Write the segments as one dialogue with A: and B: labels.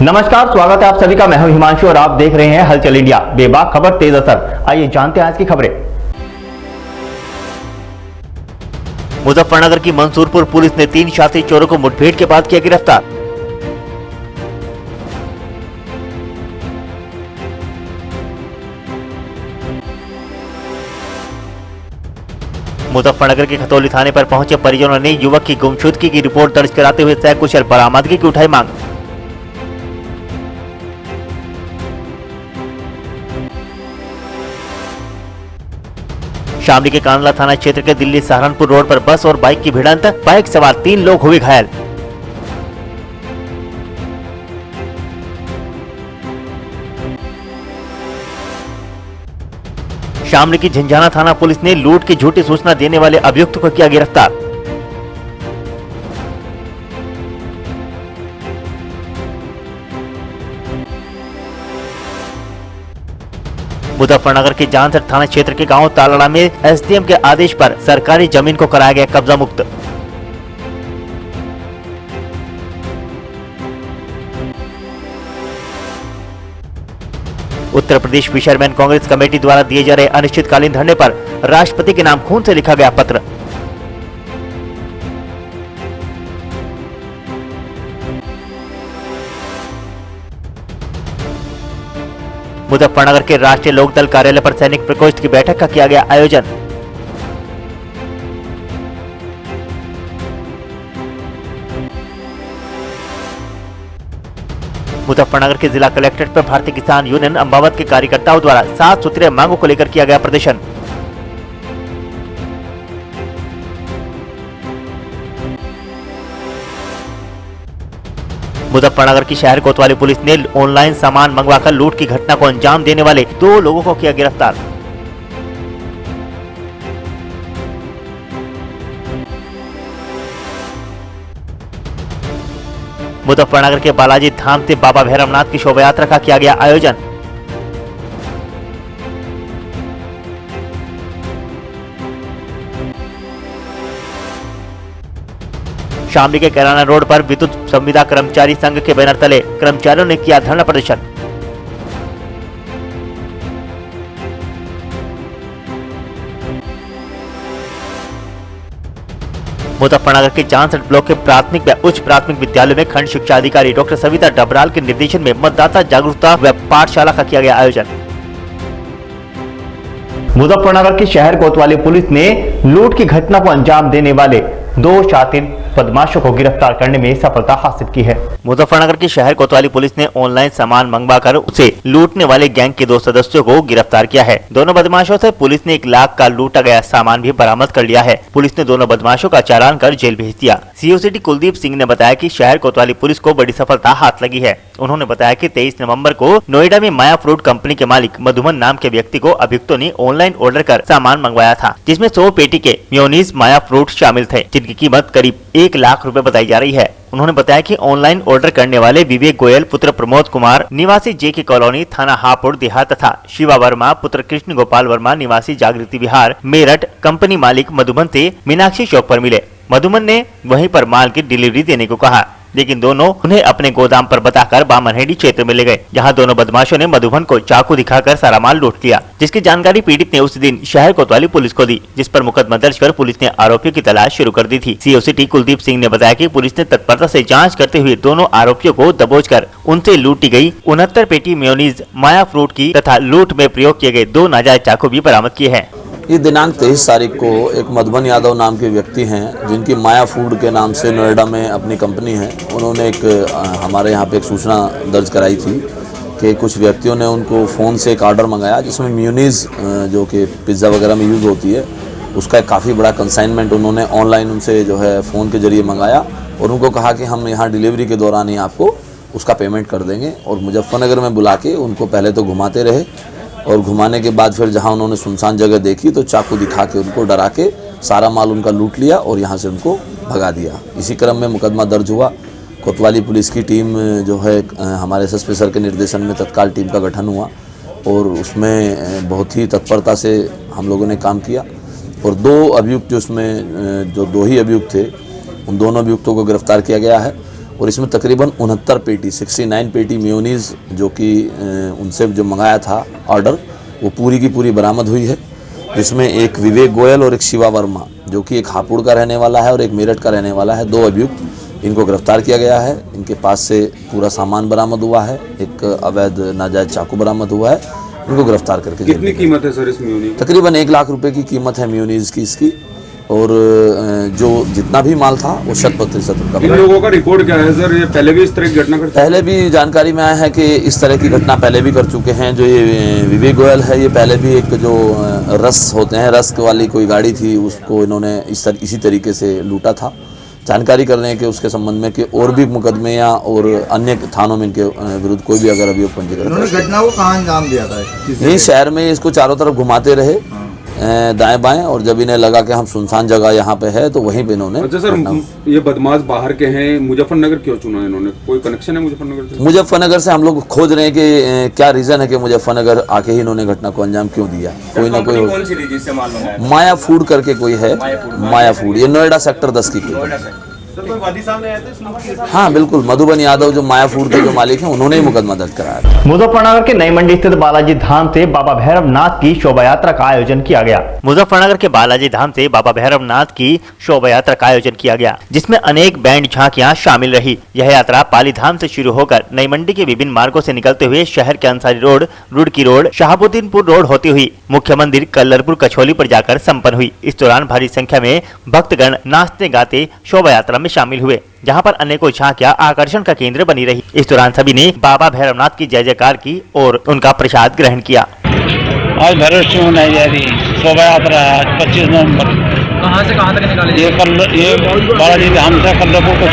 A: नमस्कार, स्वागत है आप सभी का। मैं हूं हिमांशु और आप देख रहे हैं हलचल इंडिया। बेबाक खबर तेज असर। आइए जानते हैं आज की खबरें।
B: मुजफ्फरनगर की मंसूरपुर पुलिस ने 3 शातिर चोरों को मुठभेड़ के बाद किया गिरफ्तार। मुजफ्फरनगर के खतौली थाने पर पहुंचे परिजनों ने युवक की गुमशुदगी की रिपोर्ट दर्ज कराते हुए सकुशल बरामदगी की उठाई मांग। शामली के कांडला थाना क्षेत्र के दिल्ली सहारनपुर रोड पर बस और बाइक की भिड़ंत, बाइक सवार 3 लोग हुए घायल। शामली की झंझाना थाना पुलिस ने लूट की झूठी सूचना देने वाले अभियुक्त को किया गिरफ्तार। मुजफ्फरनगर के जानसर थाना क्षेत्र के गांव तालड़ा में एसडीएम के आदेश पर सरकारी जमीन को कराया गया कब्जा मुक्त। उत्तर प्रदेश फिशरमैन कांग्रेस कमेटी द्वारा दिए जा रहे अनिश्चितकालीन धरने पर राष्ट्रपति के नाम खून से लिखा गया पत्र। मुजफ्फरनगर के राष्ट्रीय लोकदल कार्यालय पर सैनिक प्रकोष्ठ की बैठक का किया गया आयोजन। मुजफ्फरनगर के जिला कलेक्ट्रेट पर भारतीय किसान यूनियन अम्बावत के कार्यकर्ताओं द्वारा 7 सूत्रीय मांगों को लेकर किया गया प्रदर्शन। मुजफ्फरनगर की शहर कोतवाली पुलिस ने ऑनलाइन सामान मंगवाकर लूट की घटना को अंजाम देने वाले 2 लोगों को किया गिरफ्तार। मुजफ्फरनगर के बालाजी धाम से बाबा भैरवनाथ की शोभा यात्रा का किया गया आयोजन। शामली के कैराना रोड पर विद्युत संविदा कर्मचारी संघ के बैनर तले कर्मचारियों ने किया धरना प्रदर्शन। मुजफ्फरनगर के जानसर ब्लॉक के प्राथमिक व उच्च प्राथमिक विद्यालय में खंड शिक्षा अधिकारी डॉक्टर सविता डबराल के निर्देशन में मतदाता जागरूकता व पाठशाला का किया गया आयोजन।
A: मुजफ्फरनगर की शहर कोतवाली पुलिस ने लूट की घटना को अंजाम देने वाले 2 शातिर बदमाशों को गिरफ्तार करने में सफलता हासिल की है।
B: मुजफ्फरनगर की शहर कोतवाली पुलिस ने ऑनलाइन सामान मंगवाकर उसे लूटने वाले गैंग के 2 सदस्यों को गिरफ्तार किया है। दोनों बदमाशों से पुलिस ने 1 लाख का लूटा गया सामान भी बरामद कर लिया है। पुलिस ने दोनों बदमाशों का चालान कर जेल भेज दिया। सीओ सिटी कुलदीप सिंह ने बताया कि शहर कोतवाली पुलिस को बड़ी सफलता हाथ लगी है। उन्होंने बताया कि 23 नवंबर को नोएडा में माया फ्रूट कंपनी के मालिक मधुमन नाम के व्यक्ति को अभियुक्तों ने ऑनलाइन ऑर्डर कर सामान मंगवाया था, जिसमें 100 पेटी के मेयोनीज माया फ्रूट शामिल थे, जिनकी कीमत करीब 1 लाख रुपए बताई जा रही है। उन्होंने बताया कि ऑनलाइन ऑर्डर करने वाले विवेक गोयल पुत्र प्रमोद कुमार निवासी जेके कॉलोनी थाना हापुड़ देहात तथा शिवा वर्मा पुत्र कृष्ण गोपाल वर्मा निवासी जागृति विहार मेरठ कंपनी मालिक मधुमन से मीनाक्षी चौक पर मिले। मधुमन ने वहीं पर माल की डिलीवरी देने को कहा, लेकिन दोनों उन्हें अपने गोदाम पर बताकर बामनहेड़ी क्षेत्र में ले गए, जहां दोनों बदमाशों ने मधुबन को चाकू दिखाकर सारा माल लूट लिया, जिसकी जानकारी पीड़ित ने उस दिन शहर कोतवाली पुलिस को दी, जिस पर मुकदमा दर्ज कर पुलिस ने आरोपियों की तलाश शुरू कर दी थी। सीओ सिटी कुलदीप सिंह ने बताया कि पुलिस ने तत्परता से जांच करते हुए दोनों आरोपियों को दबोचकर उनसे लूटी गई 69 पेटी मेयोनीज माया फ्रूट की तथा लूट में प्रयोग किए गए 2 नाजायज चाकू भी बरामद किए हैं।
C: ये दिनांक 23 तारीख को एक मधुबन यादव नाम के व्यक्ति हैं, जिनकी माया फूड के नाम से नोएडा में अपनी कंपनी है। उन्होंने हमारे यहाँ पे एक सूचना दर्ज कराई थी कि कुछ व्यक्तियों ने उनको फ़ोन से एक ऑर्डर मंगाया, जिसमें मेयोनीज जो कि पिज़्ज़ा वगैरह में यूज़ होती है, उसका एक काफ़ी बड़ा कंसाइनमेंट उन्होंने ऑनलाइन उनसे जो है फ़ोन के जरिए मंगाया और उनको कहा कि हम यहाँ डिलीवरी के दौरान ही आपको उसका पेमेंट कर देंगे। और मुजफ्फरनगर में बुला के उनको पहले तो घुमाते रहे और घुमाने के बाद फिर जहां उन्होंने सुनसान जगह देखी तो चाकू दिखा के उनको डरा के सारा माल उनका लूट लिया और यहां से उनको भगा दिया। इसी क्रम में मुकदमा दर्ज हुआ। कोतवाली पुलिस की टीम जो है हमारे एसएसपी सर के निर्देशन में तत्काल टीम का गठन हुआ और उसमें बहुत ही तत्परता से हम लोगों ने काम किया और 2 अभियुक्त जो उसमें जो 2 ही अभियुक्त थे, उन दोनों अभियुक्तों को गिरफ्तार किया गया है और इसमें तकरीबन 69 पेटी 69 पेटी मेयोनीज़ जो कि उनसे जो मंगाया था ऑर्डर, वो पूरी की पूरी बरामद हुई है, जिसमें एक विवेक गोयल और एक शिवा वर्मा जो कि एक हापुड़ का रहने वाला है और एक मेरठ का रहने वाला है, 2 अभियुक्त, इनको गिरफ्तार किया गया है। इनके पास से पूरा सामान बरामद हुआ है, एक अवैध नाजायज चाकू बरामद हुआ है, इनको गिरफ्तार करके
D: कितनी कीमत है सर इस मेयोनीज?
C: तकरीबन 1 लाख रुपए की कीमत है मेयोनीज की इसकी, और जो जितना भी माल था वो 100% का।
D: इन लोगों का रिकॉर्ड क्या है सर? ये पहले भी इस तरह की घटना करते?
C: पहले भी जानकारी में आया है कि इस तरह की घटना पहले भी कर चुके हैं। जो ये विवेक गोयल है, ये पहले भी एक जो रस होते हैं, रस्क वाली कोई गाड़ी थी, उसको इन्होंने इसी तरीके से लूटा था। जानकारी कर रहे हैं कि उसके संबंध में कि और भी मुकदमे या और अन्य थानों में इनके विरुद्ध कोई भी अगर अभियोग पंजीकृत है।
E: घटना को कहाँ अंजाम दिया था?
C: यही शहर में इसको चारों तरफ घुमाते रहे दाएं बाएं, और जब इन्हें लगा कि हम सुनसान जगह यहाँ पे है तो वहीं पे इन्होंने।
D: अच्छा सर, ये बदमाश बाहर के हैं, मुजफ्फरनगर क्यों चुना इन्होंने? कोई कनेक्शन है मुजफ्फरनगर से?
C: मुजफ्फरनगर से हम लोग खोज रहे हैं कि क्या रीजन है कि मुजफ्फरनगर आके ही इन्होंने घटना को अंजाम क्यों दिया। कोई ना कोई
F: कौन सी थी जिससे माल मंगाया?
C: माया फूड करके कोई है, माया फूड, ये नोएडा सेक्टर 10 की कोई है। हाँ बिल्कुल, मधुबन यादव जो माया फूड के जो मालिक हैं, उन्होंने ही मुकदमा दर्ज कराया।
A: मुजफ्फरनगर के नई मंडी स्थित बालाजी धाम से बाबा भैरवनाथ की शोभा यात्रा का आयोजन किया गया।
B: मुजफ्फरनगर के बालाजी धाम से बाबा भैरवनाथ की शोभा यात्रा का आयोजन किया गया, जिसमें अनेक बैंड झांकियां शामिल रही। यह यात्रा पाली धाम से शुरू होकर नई मंडी के विभिन्न मार्गों से निकलते हुए शहर के Ansari road, Roorkee road, Shahabuddinpur road होती हुई मुख्य मंदिर कल्लरपुर कछोली पर जाकर संपन्न हुई। इस दौरान भारी संख्या में भक्तगण नाचते गाते शोभा यात्रा में शामिल हुए, जहां पर अनेकों झांकियां आकर्षण का केंद्र बनी रही। इस दौरान सभी ने बाबा भैरवनाथ की जय जयकार की और उनका प्रसाद ग्रहण किया।
G: आज भैरव मनाई जा रही शोभा यात्रा है 25 नवंबर।
F: कहाँ से कहाँ तक निकाली?
G: ये बालाजी धाम से कल्लरपुर को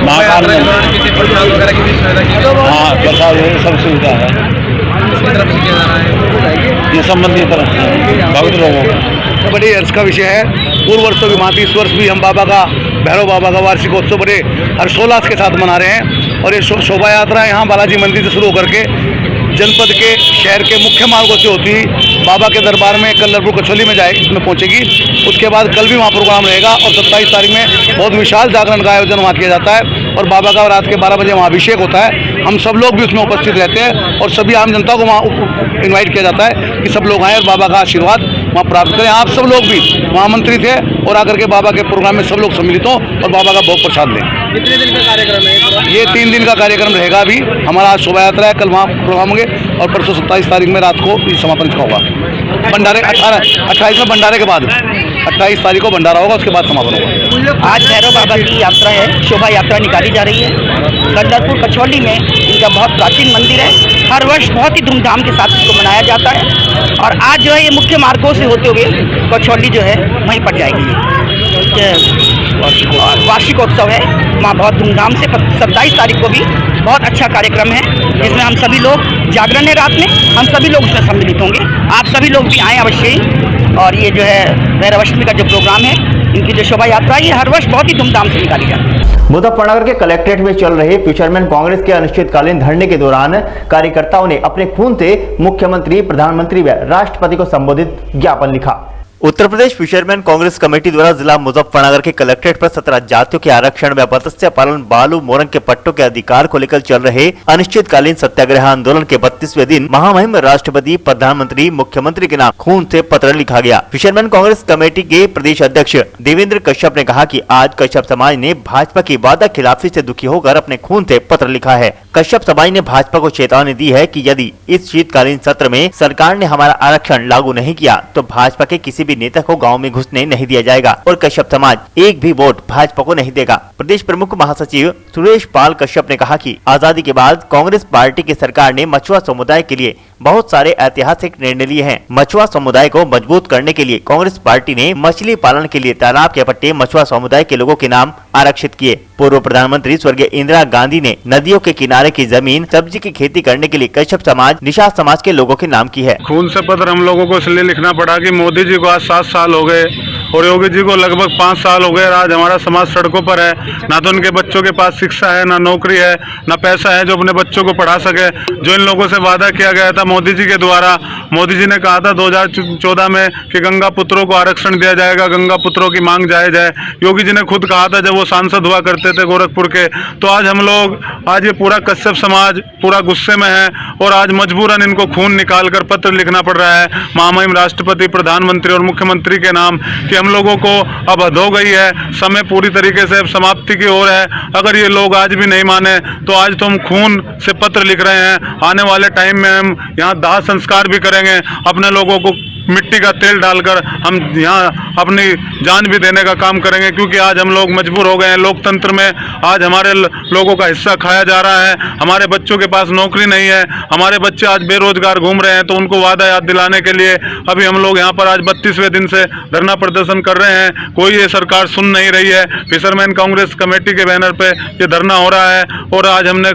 G: महाकाल में। हाँ, प्रसाद सब सुविधा है, ये संबंधित भक्त लोगों को
H: बड़े हर्ष का विषय है। पूर्व वर्षों की भांति इस वर्ष भी हम बाबा का, भैरव बाबा का वार्षिकोत्सव बड़े हर्षोल्लास के साथ मना रहे हैं। और ये शोभा यात्रा यहाँ बालाजी मंदिर से शुरू होकर के जनपद के शहर के मुख्य मार्गों से होती बाबा के दरबार में कल्लरपुर कछोली में इसमें पहुंचेगी। उसके बाद कल भी वहाँ प्रोग्राम रहेगा और 27 तारीख में बहुत विशाल जागरण का आयोजन वहाँ किया जाता है और बाबा का रात के 12 बजे वहाँ अभिषेक होता है। हम सब लोग भी उसमें उपस्थित रहते हैं और सभी आम जनता को वहाँ इन्वाइट किया जाता है कि सब लोग आएँ और बाबा का आशीर्वाद वहाँ प्राप्त करें। आप सब लोग भी वहाँ आमंत्रित है और आकर के बाबा के प्रोग्राम में सब लोग सम्मिलित हों और बाबा का भोग प्रसाद लें।
F: कितने दिन का कार्यक्रम है
H: ये 3 दिन का कार्यक्रम रहेगा। अभी हमारा आज शोभा यात्रा है, कल वहाँ प्रोग्राम होंगे और परसों 27 तारीख में रात को समापन इसका होगा। भंडारे 28 में भंडारे के बाद 28 तारीख को भंडारा होगा, उसके बाद समापन होगा।
I: आज भैरव बाबा की यात्रा है, शोभा यात्रा निकाली जा रही है। कल्लरपुर कछोली में इनका बहुत प्राचीन मंदिर है, हर वर्ष बहुत ही धूमधाम के साथ इसको मनाया जाता है और आज जो है ये मुख्य मार्गों से होते हुए कछोली जो है वहीं पर जाएगी। वार्षिकोत्सव है, वहाँ बहुत धूमधाम से 27 तारीख को भी बहुत अच्छा कार्यक्रम है, जिसमें हम सभी लोग जागरण है रात में, हम सभी लोग उसमें सम्मिलित होंगे। आप सभी लोग भी आएँ अवश्य ही। और ये जो है भैरवाष्टमी का जो प्रोग्राम है, इनकी जो शोभा यात्रा है, ये हर वर्ष बहुत ही धूमधाम से निकाली जाती है।
A: मुजफ्फरनगर के कलेक्ट्रेट में चल रहे फिशरमैन कांग्रेस के अनिश्चितकालीन धरने के दौरान कार्यकर्ताओं ने अपने खून से मुख्यमंत्री, प्रधानमंत्री व राष्ट्रपति को संबोधित ज्ञापन लिखा।
B: उत्तर प्रदेश फिशरमैन कांग्रेस कमेटी द्वारा जिला मुजफ्फरनगर के कलेक्ट्रेट पर 17 जातियों के आरक्षण व मत्स्य पालन बालू मोरंग के पट्टों के अधिकार को लेकर चल रहे अनिश्चितकालीन सत्याग्रह आंदोलन के 32वें दिन महामहिम राष्ट्रपति, प्रधानमंत्री, मुख्यमंत्री के नाम खून से पत्र लिखा गया। फिशरमैन कांग्रेस कमेटी के प्रदेश अध्यक्ष देवेंद्र कश्यप ने कहा कि आज कश्यप समाज ने भाजपा की वादा खिलाफी से दुखी होकर अपने खून से पत्र लिखा है। कश्यप समाज ने भाजपा को चेतावनी दी है कि यदि इस शीतकालीन सत्र में सरकार ने हमारा आरक्षण लागू नहीं किया तो भाजपा के किसी भी नेता को गांव में घुसने नहीं दिया जाएगा और कश्यप समाज एक भी वोट भाजपा को नहीं देगा। प्रदेश प्रमुख महासचिव सुरेश पाल कश्यप ने कहा कि आजादी के बाद कांग्रेस पार्टी की सरकार ने मछुआ समुदाय के लिए बहुत सारे ऐतिहासिक निर्णय लिए हैं। मछुआ समुदाय को मजबूत करने के लिए कांग्रेस पार्टी ने मछली पालन के लिए तालाब के पट्टे मछुआ समुदाय के लोगों के नाम आरक्षित किए। पूर्व प्रधानमंत्री स्वर्गीय इंदिरा गांधी ने नदियों के किनारे की जमीन सब्जी की खेती करने के लिए कश्यप समाज, निषाद समाज के लोगों के नाम की है।
J: खून से पत्र हम लोगों को इसलिए लिखना पड़ा कि मोदी जी को आज 7 साल हो गए
H: और योगी जी को लगभग 5 साल हो गए, आज हमारा समाज सड़कों पर है। ना तो उनके बच्चों के पास शिक्षा है, ना नौकरी है, ना पैसा है जो अपने बच्चों को पढ़ा सके। जो इन लोगों से वादा किया गया था मोदी जी के द्वारा, मोदी जी ने कहा था 2014 में कि गंगा पुत्रों को आरक्षण दिया जाएगा, गंगा पुत्रों की मांग जायज है। योगी जी ने खुद कहा था जब वो सांसद हुआ करते थे गोरखपुर के। तो आज हम लोग, आज ये पूरा कश्यप समाज पूरा गुस्से में है और आज मजबूरन इनको खून निकाल कर पत्र लिखना पड़ रहा है महामहिम राष्ट्रपति, प्रधानमंत्री और मुख्यमंत्री के नाम कि हम लोगों को अब हद हो गई है, समय पूरी तरीके से अब समाप्ति की ओर है। अगर ये लोग आज भी नहीं माने तो आज तो हम खून से पत्र लिख रहे हैं। आने वाले टाइम में हम यहाँ दाह संस्कार भी करेंगे, अपने लोगों को मिट्टी का तेल डालकर हम यहाँ अपनी जान भी देने का काम करेंगे, क्योंकि आज हम लोग मजबूर हो गए हैं। लोकतंत्र में आज हमारे लोगों का हिस्सा खाया जा रहा है। हमारे बच्चों के पास नौकरी नहीं है, हमारे बच्चे आज बेरोजगार घूम रहे हैं। तो उनको वादा याद दिलाने के लिए अभी हम लोग यहाँ पर आज 32वें दिन से धरना प्रदर्शन कर रहे हैं। कोई ये सरकार सुन नहीं रही है। फिशरमैन कांग्रेस कमेटी के बैनर पे ये धरना हो रहा है और आज हमने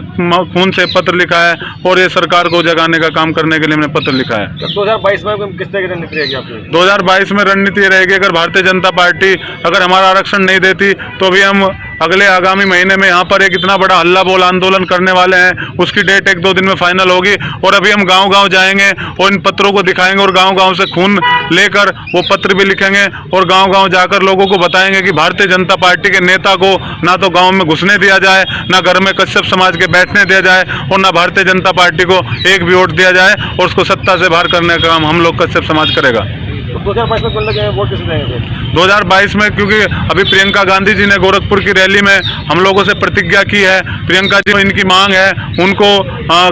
H: खून से पत्र लिखा है और ये सरकार को जगाने का काम करने के लिए हमने पत्र लिखा है।
F: 2022 में किस तरह की रणनीति रहेगी आपकी?
H: 2022 में रणनीति रहेगी, अगर भारतीय जनता पार्टी अगर हमारा आरक्षण नहीं देती तो भी हम अगले आगामी महीने में यहाँ पर एक इतना बड़ा हल्ला बोल आंदोलन करने वाले हैं। उसकी डेट 1-2 दिन में फाइनल होगी और अभी हम गांव-गांव जाएंगे और इन पत्रों को दिखाएंगे और गांव-गांव से खून लेकर वो पत्र भी लिखेंगे और गांव-गांव जाकर लोगों को बताएंगे कि भारतीय जनता पार्टी के नेता को ना तो गांव में घुसने दिया जाए, ना घर में कश्यप समाज के बैठने दिया जाए और ना भारतीय जनता पार्टी को एक भी वोट दिया जाए और उसको सत्ता से बाहर करने का काम हम लोग कश्यप समाज करेगा।
F: तो 2022 में कौन लगे वोट किसे देंगे?
H: 2022 में क्योंकि अभी प्रियंका गांधी जी ने गोरखपुर की रैली में हम लोगों से प्रतिज्ञा की है। प्रियंका जी, इनकी मांग है उनको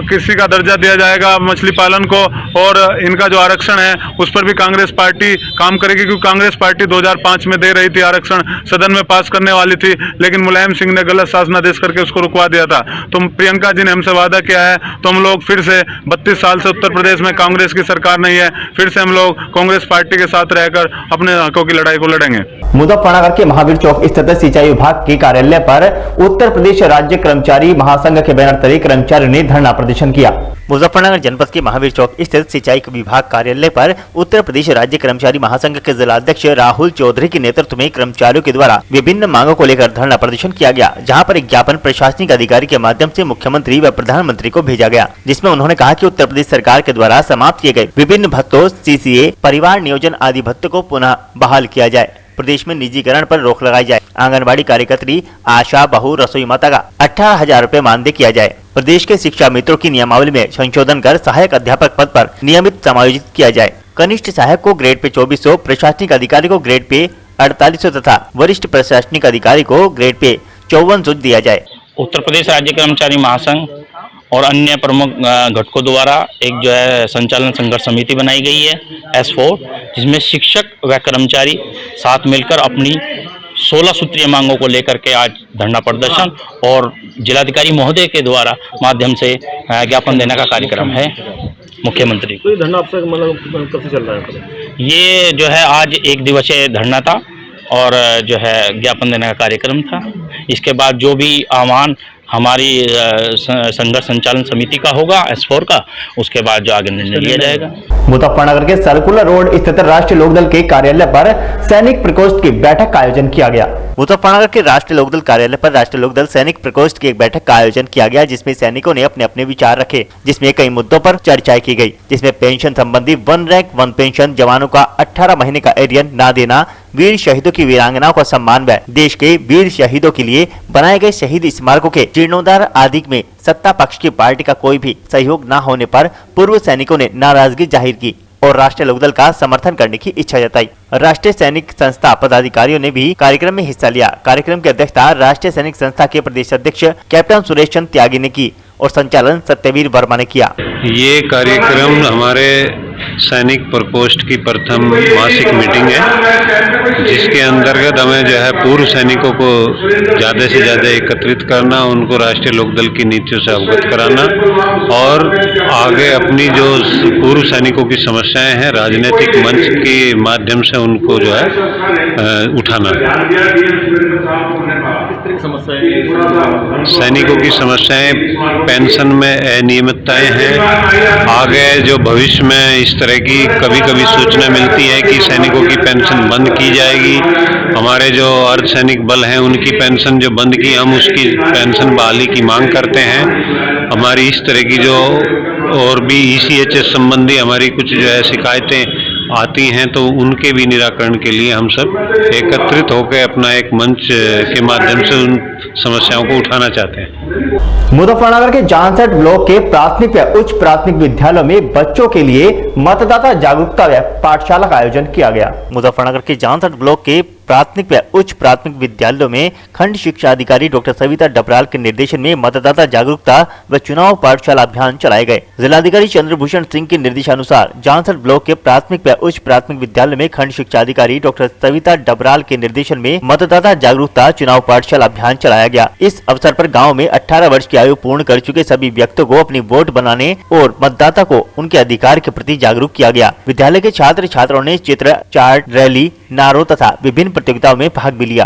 H: किसी का दर्जा दिया जाएगा मछली पालन को, और इनका जो आरक्षण है उस पर भी कांग्रेस पार्टी काम करेगी, क्योंकि कांग्रेस पार्टी 2005 में दे रही थी आरक्षण, सदन में पास करने वाली थी, लेकिन मुलायम सिंह ने गलत शासनादेश करके उसको रुकवा दिया था। तो प्रियंका जी ने हमसे वादा किया है, तो हम लोग फिर से 32 साल से उत्तर प्रदेश में कांग्रेस की सरकार नहीं है, फिर से हम लोग कांग्रेस पार्टी के साथ रहकर अपने हकों की लड़ाई को लड़ेंगे।
A: मुजफ्फरनगर के महावीर चौक स्थित सिंचाई विभाग के कार्यालय पर उत्तर प्रदेश राज्य कर्मचारी महासंघ के बैनर तले कर्मचारियों ने धरना प्रदर्शन किया।
B: मुजफ्फरनगर जनपद के महावीर चौक स्थित सिंचाई विभाग कार्यालय पर उत्तर प्रदेश राज्य कर्मचारी महासंघ के जिलाध्यक्ष राहुल चौधरी के नेतृत्व में कर्मचारियों के द्वारा विभिन्न मांगों को लेकर धरना प्रदर्शन किया गया, जहां पर एक ज्ञापन प्रशासनिक अधिकारी के माध्यम से मुख्यमंत्री व प्रधानमंत्री को भेजा गया, जिसमें उन्होंने कहा कि उत्तर प्रदेश सरकार के द्वारा समाप्त किए गए विभिन्न भत्तों, CCA, परिवार नियोजन आदि भत्तों को पुनः बहाल किया जाए, प्रदेश में निजीकरण पर रोक लगाई जाए, आंगनबाड़ी कार्यकर्त्री, आशा, बहू, रसोई माता का 18,000 रूपए मानदेय किया जाए, प्रदेश के शिक्षा मित्रों की नियमावली में संशोधन कर सहायक अध्यापक पद पर नियमित समायोजित किया जाए, कनिष्ठ सहायक को ग्रेड पे 2400, प्रशासनिक अधिकारी को ग्रेड पे 4800 तथा वरिष्ठ प्रशासनिक अधिकारी को ग्रेड पे 5400 दिया जाए।
G: उत्तर प्रदेश राज्य कर्मचारी महासंघ और अन्य प्रमुख घटकों द्वारा एक जो है संचालन संघर्ष समिति बनाई गई है S4, जिसमें शिक्षक व कर्मचारी साथ मिलकर अपनी 16 सूत्रीय मांगों को लेकर के आज धरना प्रदर्शन और जिलाधिकारी महोदय के द्वारा माध्यम से ज्ञापन देने का कार्यक्रम है मुख्यमंत्री को।
F: धरना आप मतलब कब से चल रहा है?
G: ये जो है आज 1 दिवसीय धरना था और जो है ज्ञापन देने का कार्यक्रम था। इसके बाद जो भी आह्वान हमारी संघर्ष संचालन समिति का होगा S4 का, उसके बाद जो आगे निर्णय लिया जाएगा।
A: मुजफ्फरनगर के सर्कुलर रोड स्थित राष्ट्रीय लोकदल के कार्यालय पर सैनिक प्रकोष्ठ की बैठक का आयोजन किया गया।
B: मुजफ्फरनगर के राष्ट्रीय लोकदल कार्यालय पर राष्ट्रीय लोकदल सैनिक प्रकोष्ठ की एक बैठक का आयोजन किया गया, जिसमें सैनिकों ने अपने अपने विचार रखे, जिसमें कई मुद्दों पर चर्चाएं की गई, जिसमें पेंशन संबंधी 1 रैंक 1 पेंशन, जवानों का 18 महीने का एरियन न देना, वीर शहीदों की वीरांगनाओं का सम्मान व देश के वीर शहीदों के लिए बनाए गए शहीद स्मारकों के जीर्णोद्धार आदि में सत्ता पक्ष की पार्टी का कोई भी सहयोग न होने पर पूर्व सैनिकों ने नाराजगी जाहिर की और राष्ट्रीय लोकदल का समर्थन करने की इच्छा जताई। राष्ट्रीय सैनिक संस्था पदाधिकारियों ने भी कार्यक्रम में हिस्सा लिया। कार्यक्रम की अध्यक्षता राष्ट्रीय सैनिक संस्था के प्रदेश अध्यक्ष कैप्टन सुरेश चंद्र त्यागी ने की और संचालन सत्यवीर वर्मा ने किया।
E: ये कार्यक्रम हमारे सैनिक प्रकोष्ठ की प्रथम मासिक मीटिंग है, जिसके अंतर्गत हमें जो है पूर्व सैनिकों को ज़्यादा से ज़्यादा एकत्रित करना, उनको राष्ट्रीय लोकदल की नीतियों से अवगत कराना और आगे अपनी जो पूर्व सैनिकों की समस्याएं हैं राजनीतिक मंच के माध्यम से उनको जो है उठाना।
F: की समस्याएं?
E: सैनिकों की समस्याएं पेंशन में अनियमितताएं हैं। आगे जो भविष्य में इस तरह की कभी कभी सूचना मिलती है कि सैनिकों की पेंशन बंद की जाएगी। हमारे जो अर्धसैनिक बल हैं उनकी पेंशन जो बंद की, हम उसकी पेंशन बहाली की मांग करते हैं। हमारी इस तरह की जो और भी ECHS संबंधी हमारी कुछ जो है शिकायतें आती हैं तो उनके भी निराकरण के लिए हम सब एकत्रित होकर अपना एक मंच के माध्यम से उन समस्याओं को उठाना चाहते हैं।
A: मुजफ्फरनगर के जानसठ ब्लॉक के प्राथमिक व उच्च प्राथमिक विद्यालयों में बच्चों के लिए मतदाता जागरूकता व पाठशाला का आयोजन किया गया।
B: मुजफ्फरनगर के जानसठ ब्लॉक के प्राथमिक व उच्च प्राथमिक विद्यालयों में खंड शिक्षा अधिकारी डॉक्टर सविता डबराल के निर्देशन में मतदाता जागरूकता व चुनाव पाठशाला अभियान चलाए गए। जिलाधिकारी चंद्रभूषण सिंह के निर्देशानुसार जानसठ ब्लॉक के प्राथमिक व उच्च प्राथमिक विद्यालय में खंड शिक्षा अधिकारी डॉक्टर सविता डबराल के निर्देशन में मतदाता जागरूकता चुनाव पाठशाला अभियान चलाया गया। इस अवसर पर गाँव में 18 वर्ष की आयु पूर्ण कर चुके सभी व्यक्तियों को अपनी वोट बनाने और मतदाता को उनके अधिकार के प्रति जागरूक किया गया। विद्यालय के छात्र छात्राओं ने चित्र, चार्ट, रैली, नारों तथा विभिन्न प्रतियोगिताओं में भाग भी लिया।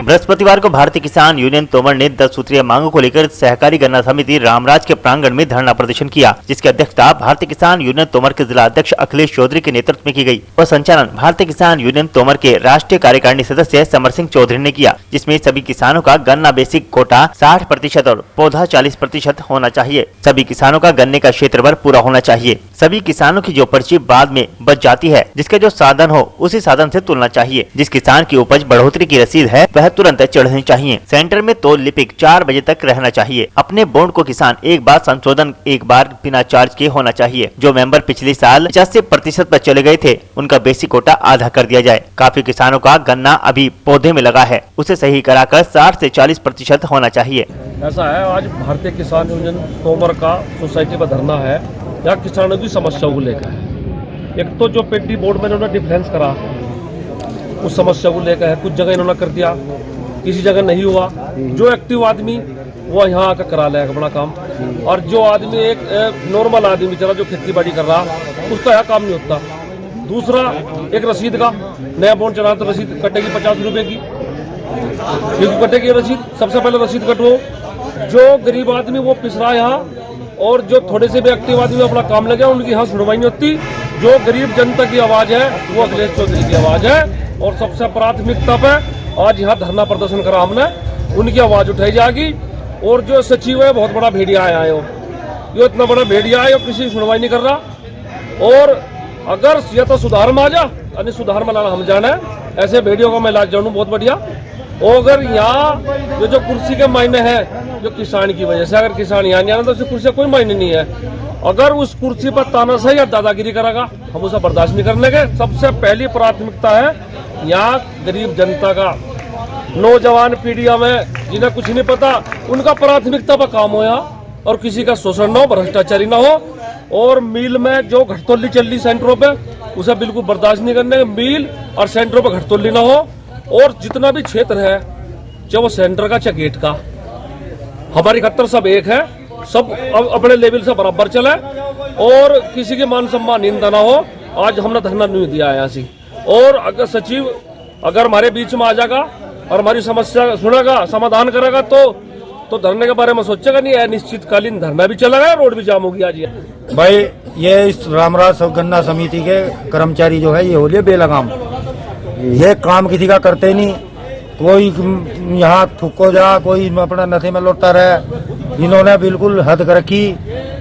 B: बृहस्पतिवार को भारतीय किसान यूनियन तोमर ने 10 सूत्रीय मांगों को लेकर सहकारी गन्ना समिति रामराज के प्रांगण में धरना प्रदर्शन किया, जिसकी अध्यक्षता भारतीय किसान यूनियन तोमर के जिला अध्यक्ष अखिलेश चौधरी के नेतृत्व में की गई और संचालन भारतीय किसान यूनियन तोमर के राष्ट्रीय कार्यकारिणी सदस्य समर सिंह चौधरी ने किया, जिसमें सभी किसानों का गन्ना बेसिक कोटा 60% और पौधा 40% होना चाहिए। सभी किसानों का गन्ने का क्षेत्रफल पूरा होना चाहिए। सभी किसानों की जो पर्ची बाद में बच जाती है, जिसका जो साधन हो उसी साधन से तुलना चाहिए। जिस किसान की उपज बढ़ोतरी की रसीद है वह तुरंत चढ़नी चाहिए। सेंटर में तोल लिपिक 4 बजे तक रहना चाहिए। अपने बॉन्ड को किसान एक बार संशोधन एक बार बिना चार्ज के होना चाहिए। जो मेंबर पिछले साल 85% पर चले गए थे उनका बेसिक कोटा आधा कर दिया जाए। काफी किसानों का गन्ना अभी पौधे में लगा है, उसे सही कराकर 60 से 40% होना चाहिए।
F: ऐसा है, आज भारतीय किसान यूनियन तोमर का सोसाइटी पर धरना है, यहाँ किसानों की समस्याओं को लेकर है। एक तो जो पेडी बोर्ड में इन्होंने डिफरेंस करा उस समस्या को लेकर है, कुछ जगह इन्होंने कर दिया, किसी जगह नहीं हुआ। जो एक्टिव आदमी वो यहाँ आकर करा लेगा अपना काम, और जो आदमी एक नॉर्मल आदमी चला जो खेती बाड़ी कर रहा उसका यहाँ काम नहीं होता। दूसरा, एक रसीद का नया बॉन्ड चला तो रसीद कटेगी 50 रुपए की, क्योंकि कटेगी रसीद। सबसे पहले रसीद कटवाओ। जो गरीब आदमी वो पिसरा यहाँ, और जो थोड़े से भी एक्टिव आदमी अपना काम लगे उनकी यहाँ सुनवाई नहीं होती। जो गरीब जनता की आवाज है वो अखिलेश चौधरी की आवाज है, और सबसे प्राथमिकता पे आज यहाँ धरना प्रदर्शन करा हमने, उनकी आवाज उठाई जाएगी। और जो सचिव है बहुत बड़ा भेड़िया आया हो, ये इतना बड़ा भेड़िया है, किसी सुनवाई नहीं कर रहा। और अगर या तो सुधार में आ जा, यानी सुधार में लाना हम जाना है, ऐसे भेड़ियों का मैं इलाज जानूँ बहुत बढ़िया। और अगर यहाँ जो कुर्सी के मायने हैं जो किसान की वजह से, अगर किसान यहाँ नहीं आना तो उस कुर्सी का कोई मायने नहीं है। अगर उस कुर्सी पर तानाशाही या दादागिरी करेगा हम उसे बर्दाश्त नहीं करने के। सबसे पहली प्राथमिकता है यहाँ गरीब जनता का, नौजवान पीढ़िया में जिन्हें कुछ नहीं पता उनका प्राथमिकता पर काम हो यहाँ, और किसी का शोषण ना हो, भ्रष्टाचारी ना हो। और मिल में जो घटतोली चल रही सेंटरों पे उसे बिल्कुल बर्दाश्त नहीं करने के। मिल और सेंटरों पे घटतोली ना हो। और जितना भी क्षेत्र है चाहे वो सेंटर का चाहे गेट का, हमारी खतर सब एक है, सब अपने लेवल से बराबर चले और किसी के मान सम्मान निंदा ना हो। आज हमने धरना नहीं दिया है ऐसी। और अगर सचिव अगर हमारे बीच में आ जाएगा और हमारी समस्या सुनेगा, समाधान करेगा तो धरने के बारे में सोचेगा नहीं है। निश्चितकालीन धरना भी चलेगा, रोड भी जाम होगी। आज
J: भाई ये इस रामराज गन्ना समिति के कर्मचारी जो है ये हो लिए बेलगाम, ये काम किसी का करते नहीं। कोई यहाँ थुको जा, कोई अपना नशे में लौटता रहे। इन्होंने बिल्कुल हद कर रखी।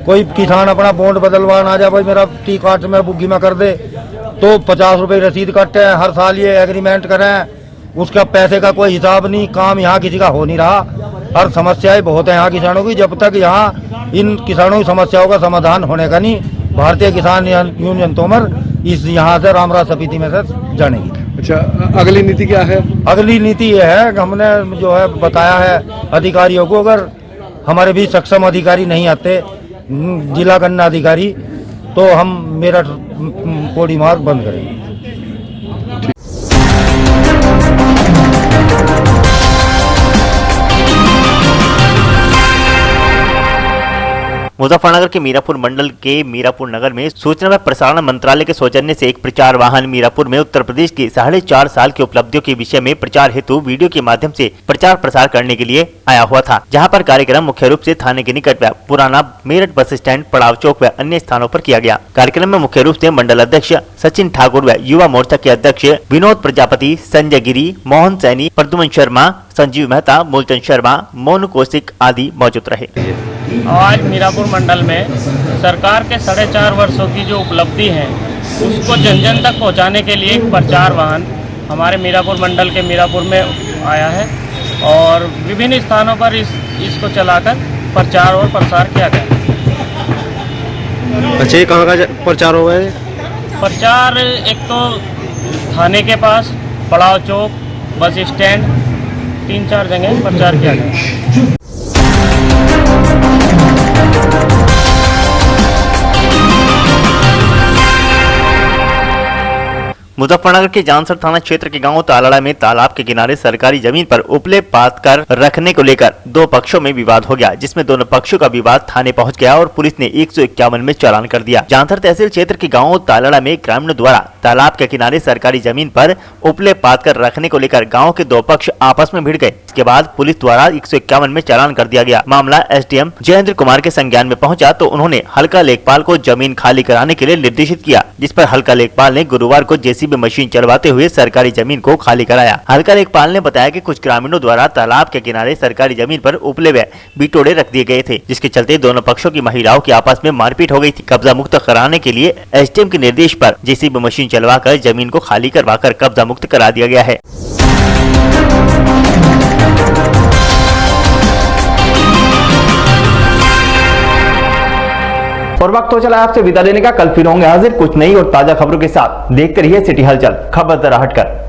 J: कोई किसान अपना बॉन्ड बदलवाना आ जाए, भाई मेरा टी कार्ड में बुग्गी में कर दे, तो 50 रुपए रसीद काटे हैं। हर साल ये एग्रीमेंट करें, उसका पैसे का कोई हिसाब नहीं। काम यहाँ किसी का हो नहीं रहा, और समस्याएं बहुत है यहाँ किसानों की। जब तक यहाँ इन किसानों की समस्याओं का समाधान होने का नहीं, भारतीय किसान यूनियन तोमर इस यहाँ से रामराज समिति में से जानेगी।
D: अच्छा, अगली नीति क्या है?
J: अगली नीति ये है कि हमने जो है बताया है अधिकारियों को, अगर हमारे भी सक्षम अधिकारी नहीं आते, जिला गन्ना अधिकारी, तो हम मेरठ कोडी मार्ग बंद करेंगे।
B: मुजफ्फरनगर के मीरापुर मंडल के मीरापुर नगर में सूचना व प्रसारण मंत्रालय के सौजन्य से एक प्रचार वाहन मीरापुर में उत्तर प्रदेश की 4.5 साल की उपलब्धियों के विषय में प्रचार हेतु वीडियो के माध्यम से प्रचार प्रसार करने के लिए आया हुआ था, जहां पर कार्यक्रम मुख्य रूप से थाने के निकट व पुराना मेरठ बस स्टैंड, पड़ाव चौक व अन्य स्थानों पर किया गया। कार्यक्रम में मुख्य रूप से मंडल अध्यक्ष सचिन ठाकुर व युवा मोर्चा के अध्यक्ष विनोद प्रजापति, संजय गिरी, मोहन सैनी, प्रद्युमन शर्मा, संजीव मेहता, मूलचंद शर्मा, मोनू कौशिक आदि मौजूद रहे।
K: आज मीरापुर मंडल में सरकार के 4.5 वर्षों की जो उपलब्धि है उसको जन जन तक पहुंचाने के लिए एक प्रचार वाहन हमारे मीरापुर मंडल के मीरापुर में आया है और विभिन्न स्थानों पर इसको चलाकर प्रचार और प्रसार किया गया।
J: अच्छा, ये कहाँ का प्रचार हो गया?
K: प्रचार एक तो थाने के पास, पड़ाव चौक, बस स्टैंड, 3-4 जगह प्रचार किया गया।
B: मुजफ्फरनगर के जानसर थाना क्षेत्र के गांव तालाड़ा में तालाब के किनारे सरकारी जमीन पर उपले पात कर रखने को लेकर दो पक्षों में विवाद हो गया, जिसमें दोनों पक्षों का विवाद थाने पहुंच गया और पुलिस ने 151 में चालान कर दिया। जानसर तहसील क्षेत्र के गांव तालाड़ा में ग्रामीणों द्वारा तालाब के किनारे सरकारी जमीन पर उपले पात कर रखने को लेकर गाँव के दो पक्ष आपस में भिड़ गए। इसके बाद पुलिस द्वारा 151 में चालान कर दिया गया। मामला एसडीएम जयेंद्र कुमार के संज्ञान में पहुंचा तो उन्होंने हल्का लेखपाल को जमीन खाली कराने के लिए निर्देशित किया, जिस पर हल्का लेखपाल ने गुरुवार को जेसीबी मशीन चलवाते हुए सरकारी जमीन को खाली कराया। हल्का लेखपाल ने बताया कि कुछ ग्रामीणों द्वारा तालाब के किनारे सरकारी जमीन पर उपले व बिटोड़े रख दिए गए थे, जिसके चलते दोनों पक्षों की महिलाओं की आपस में मारपीट हो गई थी। कब्जा मुक्त कराने के लिए एसडीएम के निर्देश पर जेसीबी मशीन चलवाकर जमीन को खाली करवाकर कब्जा मुक्त करा दिया गया है।
A: और वक्त तो चला आपसे विदा लेने का। कल फिर होंगे हाजिर कुछ नई और ताजा खबरों के साथ। देखते रहिए सिटी हलचल, खबर जरा हटकर।